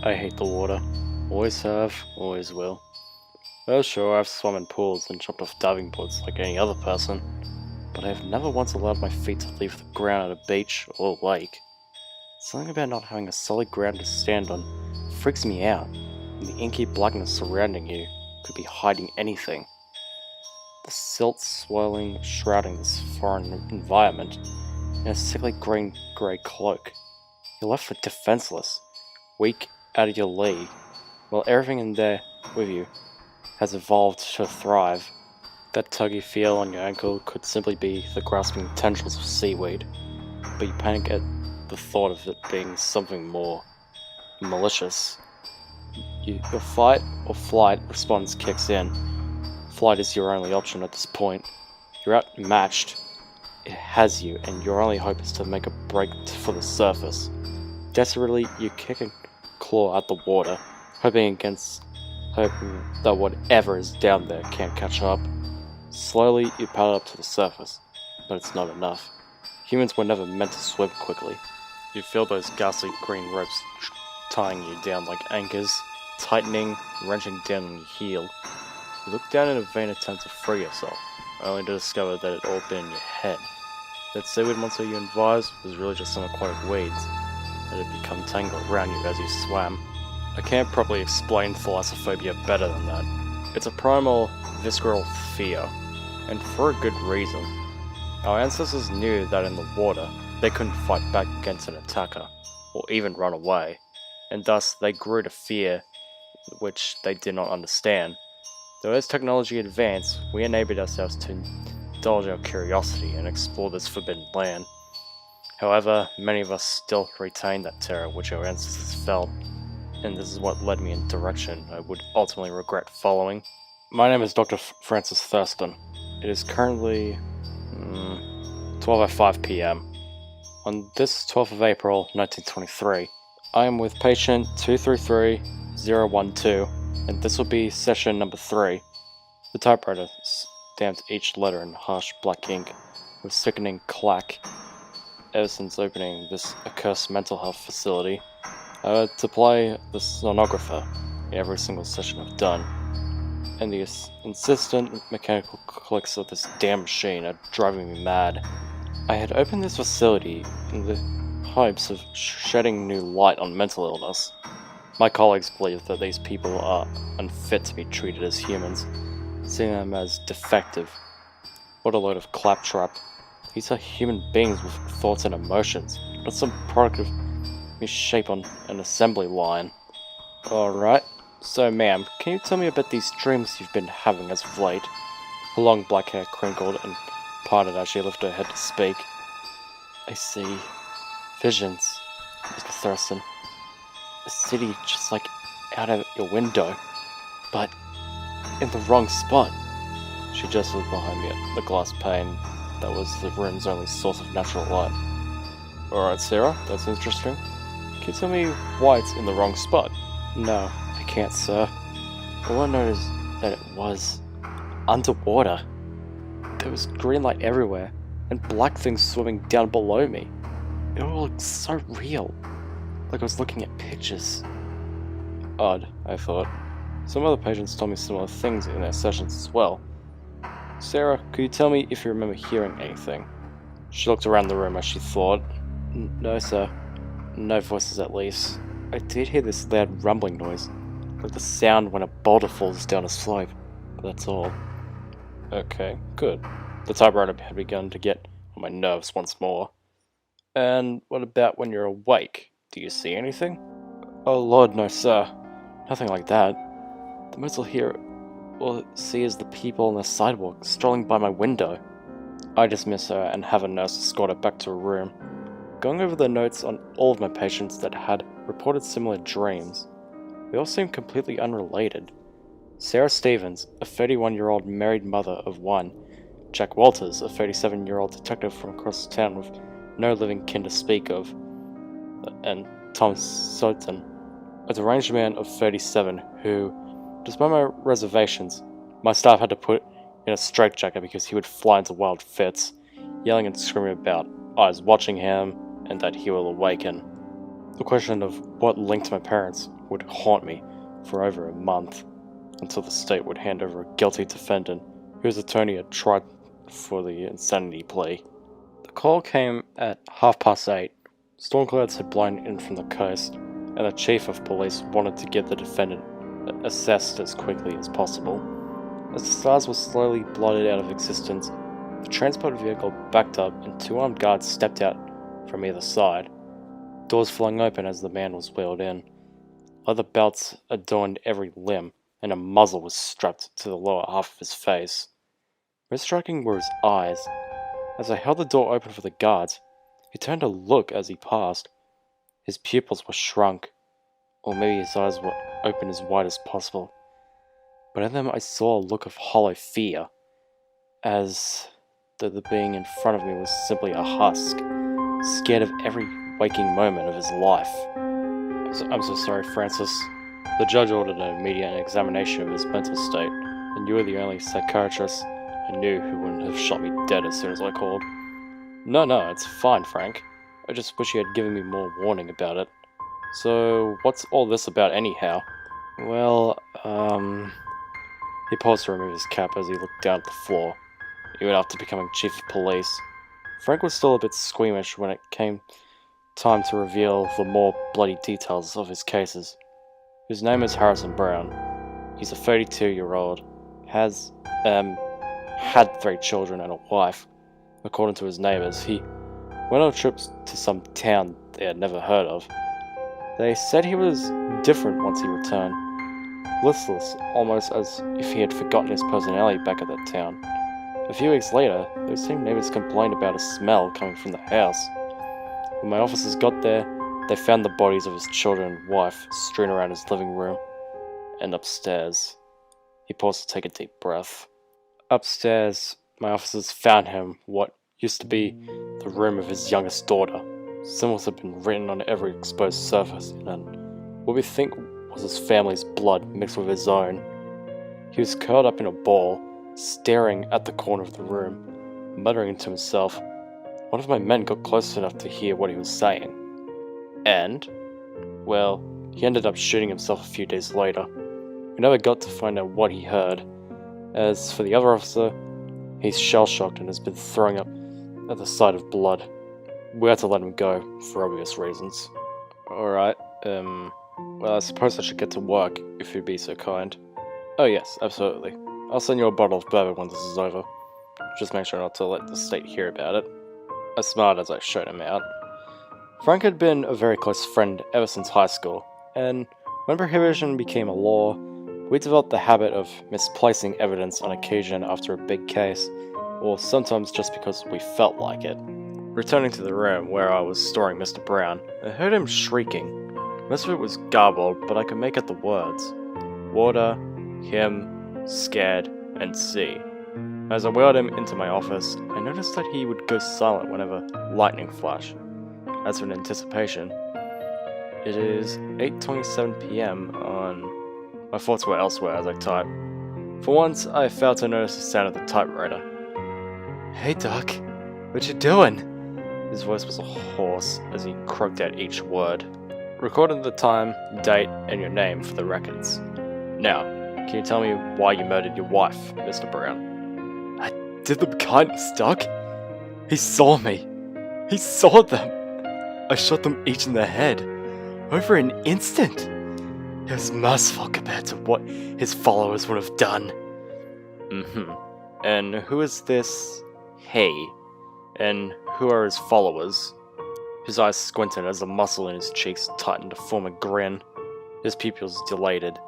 I hate the water. Always have, always will. Oh sure, I've swum in pools and jumped off diving boards like any other person, but I have never once allowed my feet to leave the ground at a beach or lake. Something about not having a solid ground to stand on freaks me out, and the inky blackness surrounding you could be hiding anything. The silt swirling, shrouding this foreign environment in a sickly grey cloak. You're left defenseless, weak out of your league, while everything in there with you has evolved to thrive. That tuggy feel on your ankle could simply be the grasping tendrils of seaweed, but you panic at the thought of it being something more malicious. Your fight or flight response kicks in. Flight is your only option at this point. You're outmatched. It has you, and your only hope is to make a break for the surface. Desperately, you kick and claw at the water, hoping that whatever is down there can't catch up. Slowly, you paddle up to the surface, but it's not enough. Humans were never meant to swim quickly. You feel those ghastly green ropes tying you down like anchors, tightening, wrenching down on your heel. You look down in a vain attempt to free yourself, only to discover that it all been in your head. That seaweed monster you advised was really just some aquatic weeds that had become tangled around you as you swam. I can't properly explain thalassophobia better than that. It's a primal, visceral fear, and for a good reason. Our ancestors knew that in the water, they couldn't fight back against an attacker, or even run away, and thus they grew to fear which they did not understand. Though as technology advanced, we enabled ourselves to indulge our curiosity and explore this forbidden land. However, many of us still retain that terror which our ancestors felt, and this is what led me in a direction I would ultimately regret following. My name is Dr. Francis Thurston. It is currently 12:05 PM. On this 12th of April, 1923, I am with patient 233012, and this will be session number 3. The typewriter stamped each letter in harsh black ink with sickening clack. Ever since opening this accursed mental health facility, I had to play the sonographer in every single session I've done, and the insistent mechanical clicks of this damn machine are driving me mad. I had opened this facility in the hopes of shedding new light on mental illness. My colleagues believe that these people are unfit to be treated as humans, seeing them as defective. What a load of claptrap. These are human beings with thoughts and emotions, not some product of misshape on an assembly line. Alright, so ma'am, can you tell me about these dreams you've been having as of late? Her long black hair crinkled and parted as she lifted her head to speak. I see visions, Mr. Thurston. A city just like out of your window, but in the wrong spot. She gestured behind me at the glass pane that was the room's only source of natural light. Alright, Sarah, that's interesting. Can you tell me why it's in the wrong spot? No, I can't, sir. All I know is that it was underwater. There was green light everywhere, and black things swimming down below me. It all looked so real, like I was looking at pictures. Odd, I thought. Some other patients told me similar things in their sessions as well. Sarah, could you tell me if you remember hearing anything? She looked around the room as she thought. No, sir. No voices, at least. I did hear this loud rumbling noise, like the sound when a boulder falls down a slope, but that's all. Okay, good. The typewriter had begun to get on my nerves once more. And what about when you're awake? Do you see anything? Oh Lord, no, sir. Nothing like that. The most I'll hear or see is the people on the sidewalk strolling by my window. I dismiss her and have a nurse escort her back to her room. Going over the notes on all of my patients that had reported similar dreams, they all seemed completely unrelated. Sarah Stevens, a 31-year-old married mother of one, Jack Walters, a 37-year-old detective from across town with no living kin to speak of, and Tom Soton, a deranged man of 37 who, despite my reservations, my staff had to put in a straitjacket because he would fly into wild fits, yelling and screaming about eyes watching him and that he will awaken. The question of what linked my parents would haunt me for over a month, until the state would hand over a guilty defendant whose attorney had tried for the insanity plea. The call came at 8:30. Storm clouds had blown in from the coast, and the chief of police wanted to get the defendant assessed as quickly as possible. As the stars were slowly blotted out of existence, the transport vehicle backed up and 2 armed guards stepped out from either side. Doors flung open as the man was wheeled in. Leather belts adorned every limb, and a muzzle was strapped to the lower half of his face. Most striking were his eyes. As I held the door open for the guards, he turned to look as he passed. His pupils were shrunk, or maybe his eyes were open as wide as possible. But in them I saw a look of hollow fear, as though the being in front of me was simply a husk, scared of every waking moment of his life. I'm so sorry, Francis. The judge ordered an immediate examination of his mental state, and you were the only psychiatrist I knew who wouldn't have shot me dead as soon as I called. No, it's fine, Frank. I just wish you had given me more warning about it. So, what's all this about anyhow? Well, He paused to remove his cap as he looked down at the floor. Even after becoming chief of police, Frank was still a bit squeamish when it came time to reveal the more bloody details of his cases. His name is Harrison Brown. He's a 32-year-old, had 3 children and a wife. According to his neighbors, he went on trips to some town they had never heard of. They said he was different once he returned, listless, almost as if he had forgotten his personality back at that town. A few weeks later, those same neighbors complained about a smell coming from the house. When my officers got there, they found the bodies of his children and wife strewn around his living room and upstairs. He paused to take a deep breath. Upstairs, my officers found him what used to be the room of his youngest daughter. Symbols had been written on every exposed surface, and what we think was his family's blood mixed with his own. He was curled up in a ball, staring at the corner of the room, muttering to himself. One of my men got close enough to hear what he was saying. And, well, he ended up shooting himself a few days later. We never got to find out what he heard. As for the other officer, he's shell-shocked and has been throwing up at the sight of blood. We had to let him go, for obvious reasons. Alright, well, I suppose I should get to work, if you'd be so kind. Oh yes, absolutely. I'll send you a bottle of bourbon when this is over. Just make sure not to let the state hear about it. I smiled as I showed him out. Frank had been a very close friend ever since high school, and when prohibition became a law, we developed the habit of misplacing evidence on occasion after a big case, or sometimes just because we felt like it. Returning to the room where I was storing Mr. Brown, I heard him shrieking. Most of it was garbled, but I could make out the words. Water, him, scared, and sea. As I wheeled him into my office, I noticed that he would go silent whenever lightning flashed. As for anticipation, it is 8:27 PM on... My thoughts were elsewhere as I typed. For once, I failed to notice the sound of the typewriter. Hey Doc, what you doing? His voice was hoarse as he croaked out each word. Recorded the time, date, and your name for the records. Now, can you tell me why you murdered your wife, Mr. Brown? I did them kindness, Doc. He saw me. He saw them. I shot them each in the head. Over an instant. It was merciful compared to what his followers would have done. And who is this he? And who are his followers? His eyes squinted as the muscle in his cheeks tightened to form a grin. His pupils dilated,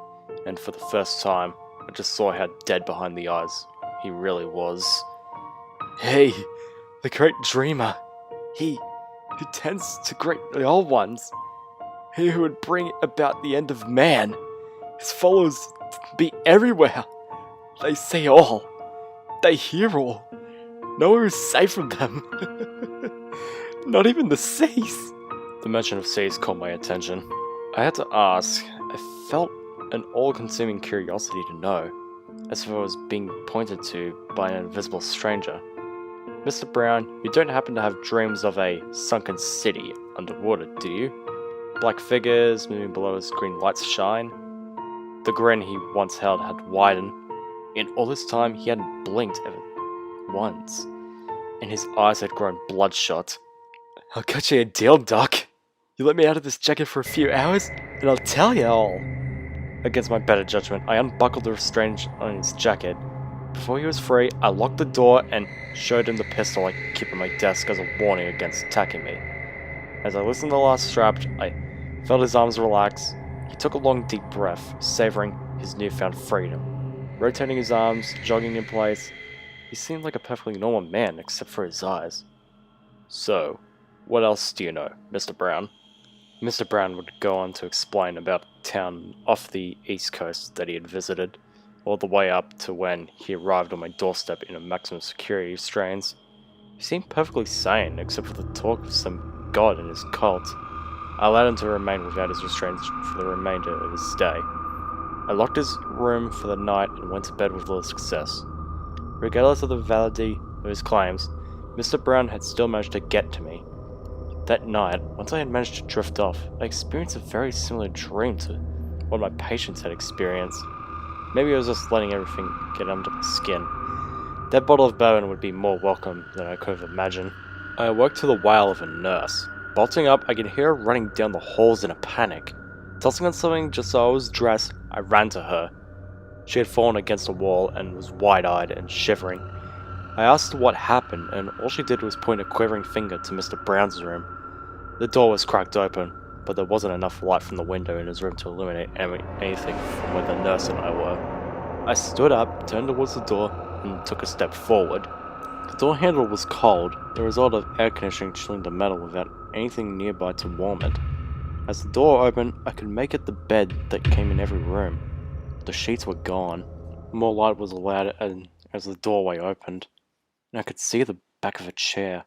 and for the first time, I just saw how dead behind the eyes he really was. Hey, the great dreamer. He who tends to great the old ones. He who would bring about the end of man. His followers be everywhere. They see all. They hear all. Nowhere is safe from them. Not even the seas. The mention of seas caught my attention. I had to ask. I felt an all-consuming curiosity to know, as if I was being pointed to by an invisible stranger. Mr. Brown, you don't happen to have dreams of a sunken city underwater, do you? Black figures moving below as green lights shine. The grin he once held had widened. In all this time, he hadn't blinked ever once, and his eyes had grown bloodshot. "I'll cut you a deal, Doc. You let me out of this jacket for a few hours, and I'll tell you all." Against my better judgment, I unbuckled the restraint on his jacket. Before he was free, I locked the door and showed him the pistol I keep on my desk as a warning against attacking me. As I listened to the last strap, I felt his arms relax. He took a long, deep breath, savoring his newfound freedom. Rotating his arms, jogging in place, he seemed like a perfectly normal man except for his eyes. "So, what else do you know, Mr. Brown?" Mr. Brown would go on to explain about a town off the east coast that he had visited, all the way up to when he arrived on my doorstep in a maximum security restraints. He seemed perfectly sane, except for the talk of some god in his cult. I allowed him to remain without his restraints for the remainder of his stay. I locked his room for the night and went to bed with little success. Regardless of the validity of his claims, Mr. Brown had still managed to get to me. That night, once I had managed to drift off, I experienced a very similar dream to what my patients had experienced. Maybe I was just letting everything get under my skin. That bottle of bourbon would be more welcome than I could have imagined. I awoke to the wail of a nurse. Bolting up, I could hear her running down the halls in a panic. Tossing on something just so I was dressed, I ran to her. She had fallen against a wall and was wide-eyed and shivering. I asked her what happened, and all she did was point a quivering finger to Mr. Brown's room. The door was cracked open, but there wasn't enough light from the window in his room to illuminate anything from where the nurse and I were. I stood up, turned towards the door, and took a step forward. The door handle was cold, the result of air conditioning chilling the metal without anything nearby to warm it. As the door opened, I could make out the bed that came in every room. The sheets were gone. More light was allowed as the doorway opened, and I could see the back of a chair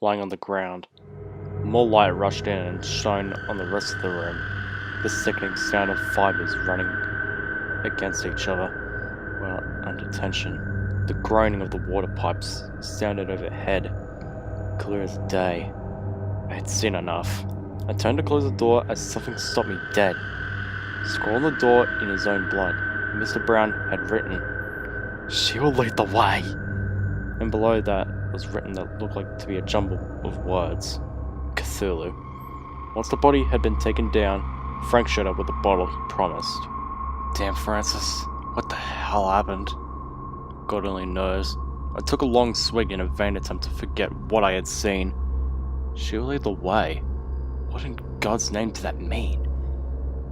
lying on the ground. More light rushed in and shone on the rest of the room. The sickening sound of fibers running against each other while under tension. The groaning of the water pipes sounded overhead, clear as day. I had seen enough. I turned to close the door as something stopped me dead. Scrawled on the door in his own blood, Mr. Brown had written, "She will lead the way." And below that was written that looked like to be a jumble of words. Cthulhu. Once the body had been taken down, Frank showed up with the bottle he promised. Damn, Francis, what the hell happened? God only knows. I took a long swig in a vain attempt to forget what I had seen. She will lead the way. What in God's name did that mean?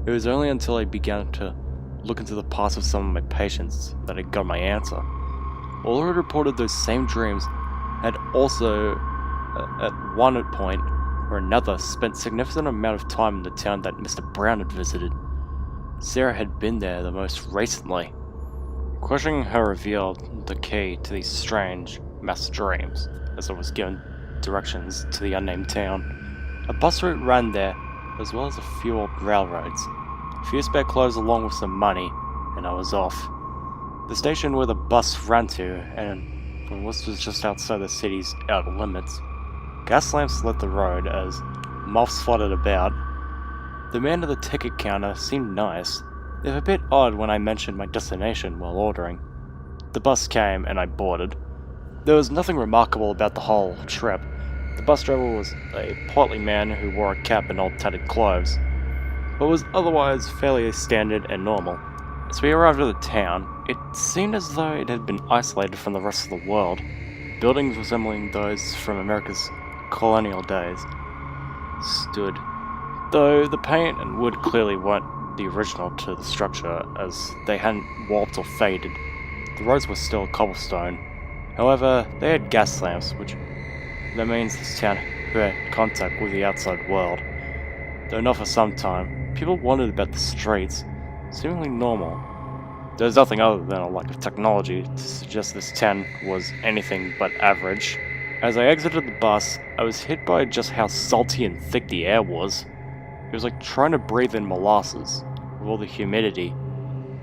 It was only until I began to look into the past of some of my patients that I got my answer. All who had reported those same dreams had also, at one point or another, spent significant amount of time in the town that Mr. Brown had visited. Sarah had been there the most recently. Questioning her revealed the key to these strange mass dreams, as I was given directions to the unnamed town. A bus route ran there, as well as a few old railroads. A few spare clothes along with some money, and I was off. The station where the bus ran to, and was just outside the city's outer limits. Gas lamps lit the road as moths fluttered about. The man at the ticket counter seemed nice, if a bit odd when I mentioned my destination while ordering. The bus came and I boarded. There was nothing remarkable about the whole trip. The bus driver was a portly man who wore a cap and old tattered clothes, but was otherwise fairly standard and normal. As we arrived at the town, it seemed as though it had been isolated from the rest of the world. Buildings resembling those from America's colonial days stood, though the paint and wood clearly weren't the original to the structure, as they hadn't warped or faded. The roads were still cobblestone. However, they had gas lamps, which that means this town had contact with the outside world. Though not for some time, people wondered about the streets, seemingly normal. There was nothing other than a lack of technology to suggest this town was anything but average. As I exited the bus, I was hit by just how salty and thick the air was. It was like trying to breathe in molasses, with all the humidity.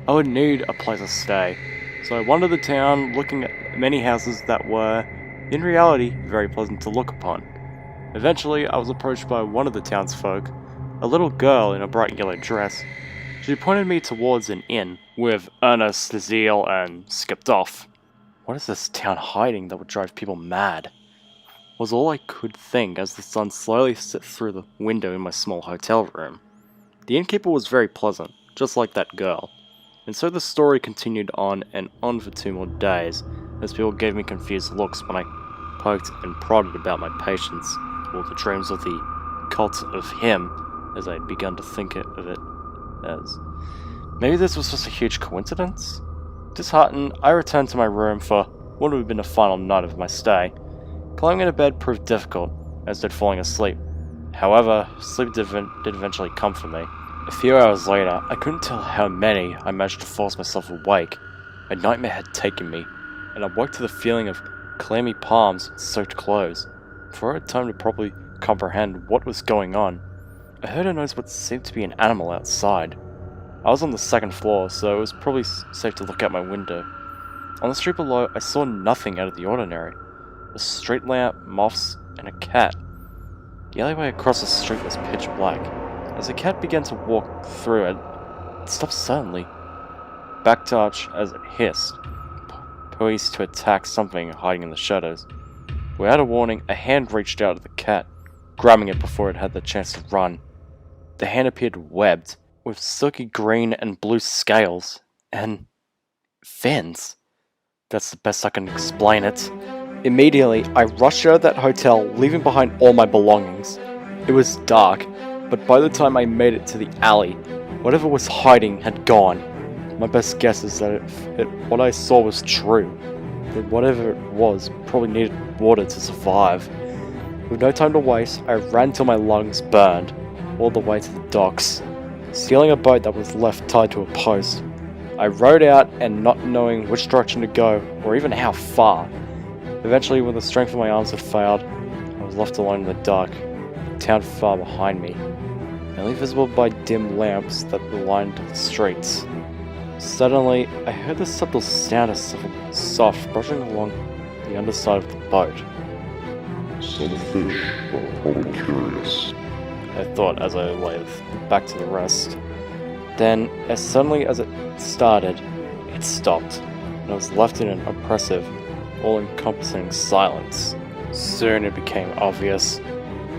I would need a place to stay, so I wandered the town looking at many houses that were, in reality, very pleasant to look upon. Eventually, I was approached by one of the townsfolk, a little girl in a bright yellow dress. She pointed me towards an inn with earnest zeal and skipped off. What is this town hiding that would drive people mad? Was all I could think as the sun slowly set through the window in my small hotel room. The innkeeper was very pleasant, just like that girl. And so the story continued on and on for 2 more days, as people gave me confused looks when I poked and prodded about my patients, or the dreams of the cult of him, as I had begun to think of it as. Maybe this was just a huge coincidence? Disheartened, I returned to my room for what would have been the final night of my stay. Climbing into bed proved difficult, as did falling asleep. However, sleep did eventually come for me. A few hours later, I couldn't tell how many I managed to force myself awake. A nightmare had taken me, and I woke to the feeling of clammy palms and soaked clothes. Before I had time to properly comprehend what was going on, I heard a noise what seemed to be an animal outside. I was on the 2nd floor, so it was probably safe to look out my window. On the street below, I saw nothing out of the ordinary. A street lamp, moths, and a cat. The alleyway across the street was pitch black. As the cat began to walk through it, it stopped suddenly, backed as it hissed, poised to attack something hiding in the shadows. Without a warning, a hand reached out at the cat, grabbing it before it had the chance to run. The hand appeared webbed, with silky green and blue scales, and fins. That's the best I can explain it. Immediately, I rushed out of that hotel, leaving behind all my belongings. It was dark, but by the time I made it to the alley, whatever was hiding had gone. My best guess is that what I saw was true, that whatever it was probably needed water to survive. With no time to waste, I ran till my lungs burned, all the way to the docks, stealing a boat that was left tied to a post. I rowed out and not knowing which direction to go, or even how far. Eventually, when the strength of my arms had failed, I was left alone in the dark, the town far behind me, only visible by dim lamps that lined the streets. Suddenly, I heard the subtle sound of something soft brushing along the underside of the boat. Some fish are probably curious, I thought as I lay back to the rest. Then, as suddenly as it started, it stopped, and I was left in an oppressive, all-encompassing silence. Soon it became obvious,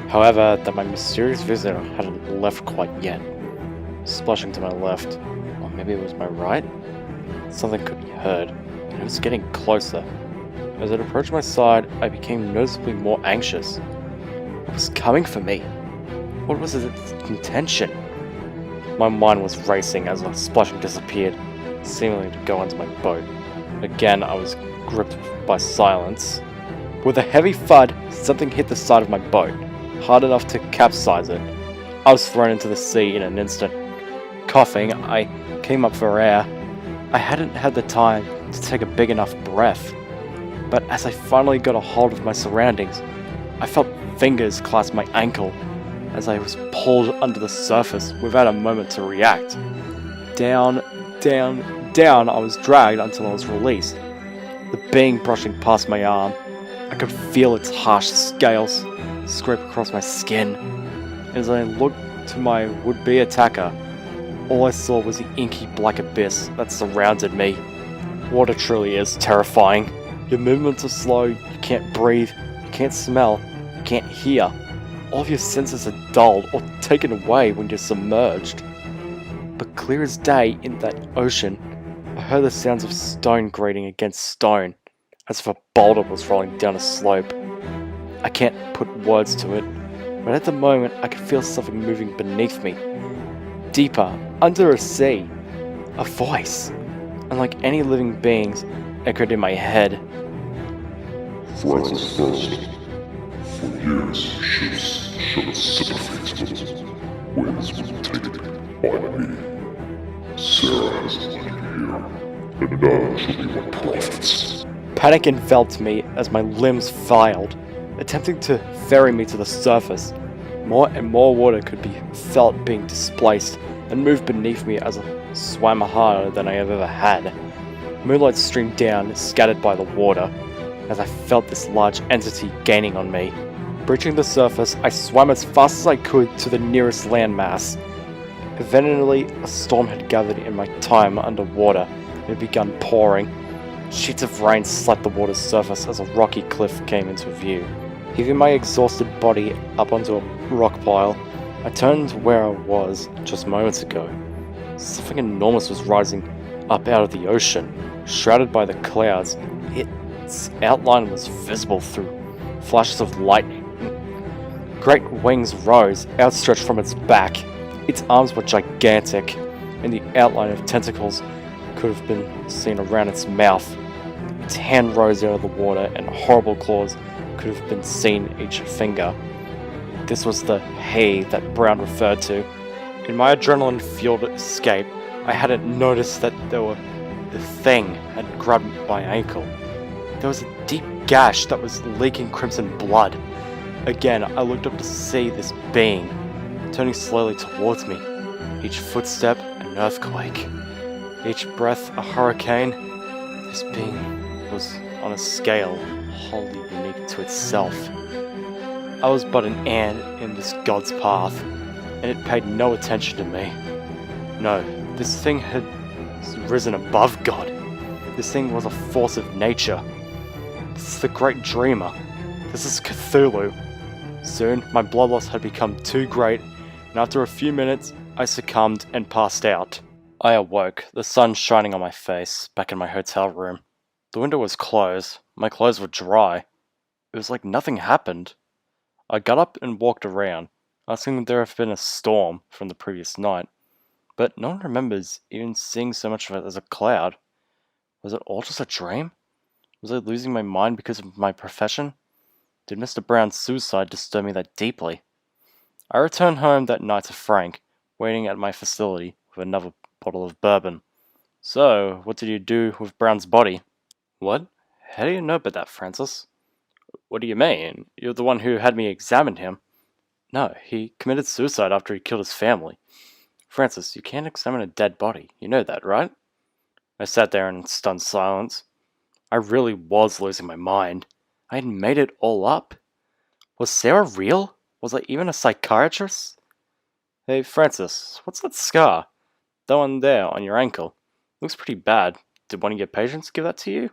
however, that my mysterious visitor hadn't left quite yet. Splashing to my left, or maybe it was my right, something could be heard, and it was getting closer. As it approached my side, I became noticeably more anxious. What was coming for me? What was its intention? My mind was racing as the splashing disappeared, seemingly to go into my boat. Again, I was gripped by silence. With a heavy thud, something hit the side of my boat, hard enough to capsize it. I was thrown into the sea in an instant. Coughing, I came up for air. I hadn't had the time to take a big enough breath. But as I finally got a hold of my surroundings, I felt fingers clasp my ankle as I was pulled under the surface without a moment to react. Down, down, down I was dragged until I was released. The being brushing past my arm, I could feel its harsh scales scrape across my skin. As I looked to my would-be attacker, all I saw was the inky black abyss that surrounded me. Water truly is terrifying. Your movements are slow, you can't breathe, you can't smell, you can't hear. All of your senses are dulled or taken away when you're submerged. But clear as day in that ocean, I heard the sounds of stone grating against stone, as if a boulder was rolling down a slope. I can't put words to it, but at the moment I could feel something moving beneath me. Deeper, under a sea. A voice, unlike any living beings, echoed in my head. Friends first. For years, ships showed sympathy to us. Winds were taken by me. Sarah has led here, and now she'll be my prophets. Panic enveloped me as my limbs filed, attempting to ferry me to the surface. More and more water could be felt being displaced and moved beneath me as I swam harder than I have ever had. Moonlight streamed down, scattered by the water, as I felt this large entity gaining on me. Breaching the surface, I swam as fast as I could to the nearest landmass. Eventually, a storm had gathered in my time underwater and had begun pouring. Sheets of rain slapped the water's surface as a rocky cliff came into view. Heaving my exhausted body up onto a rock pile, I turned to where I was just moments ago. Something enormous was rising up out of the ocean, shrouded by the clouds. Its outline was visible through flashes of lightning. Great wings rose, outstretched from its back. Its arms were gigantic, and the outline of tentacles could have been seen around its mouth. Its hand rose out of the water, and horrible claws could have been seen each finger. This was the "he" that Brown referred to. In my adrenaline-fueled escape, I hadn't noticed that the thing had grabbed my ankle. There was a deep gash that was leaking crimson blood. Again, I looked up to see this being, turning slowly towards me. Each footstep, an earthquake. Each breath, a hurricane. This being was on a scale wholly unique to itself. I was but an ant in this god's path, and it paid no attention to me. No, this thing had risen above God. This thing was a force of nature. This is the great dreamer. This is Cthulhu. Soon, my blood loss had become too great, and after a few minutes, I succumbed and passed out. I awoke, the sun shining on my face, back in my hotel room. The window was closed, my clothes were dry. It was like nothing happened. I got up and walked around, asking if there had been a storm from the previous night, but no one remembers even seeing so much of it as a cloud. Was it all just a dream? Was I losing my mind because of my profession? Did Mr. Brown's suicide disturb me that deeply? I returned home that night to Frank, waiting at my facility with another bottle of bourbon. So, what did you do with Brown's body? What? How do you know about that, Francis? What do you mean? You're the one who had me examine him. No, he committed suicide after he killed his family. Francis, you can't examine a dead body. You know that, right? I sat there in stunned silence. I really was losing my mind. I had made it all up. Was Sarah real? Was I even a psychiatrist? Hey, Francis, what's that scar? That one there on your ankle. Looks pretty bad. Did one of your patients give that to you?